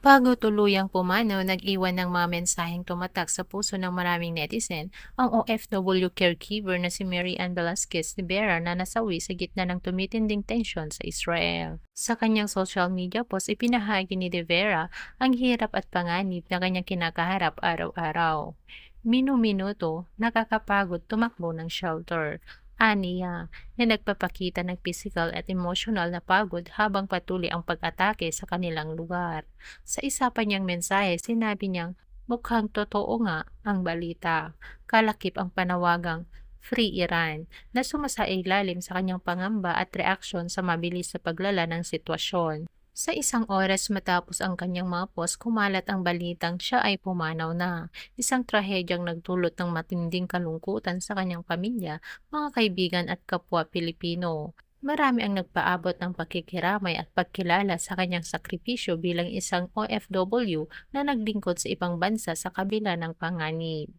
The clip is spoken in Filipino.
Bago tuluyang pumanaw, nag-iwan ng mga mensaheng tumatak sa puso ng maraming netizen ang OFW caregiver na si Mary Ann Velasquez de Vera na nasawi sa gitna ng tumitinding tensyon sa Israel. Sa kanyang social media post, ipinahagi ni de Vera ang hirap at panganib na kanyang kinakaharap araw-araw. Minu-minuto, nakakapagod tumakbo ng shelter. Aniya, na nagpapakita ng physical at emotional na pagod habang patuloy ang pag-atake sa kanilang lugar. Sa isa pa niyang mensahe, sinabi niyang, mukhang totoo nga ang balita. Kalakip ang panawagang Free Iran na sumasailalim sa kanyang pangamba at reaksyon sa mabilis na paglala ng sitwasyon. Sa isang oras matapos ang kanyang mga post, kumalat ang balitang siya ay pumanaw na. Isang trahedyang nagdulot ng matinding kalungkutan sa kanyang pamilya, mga kaibigan at kapwa Pilipino. Marami ang nagpaabot ng pakikiramay at pagkilala sa kanyang sakripisyo bilang isang OFW na naglingkod sa ibang bansa sa kabila ng panganib.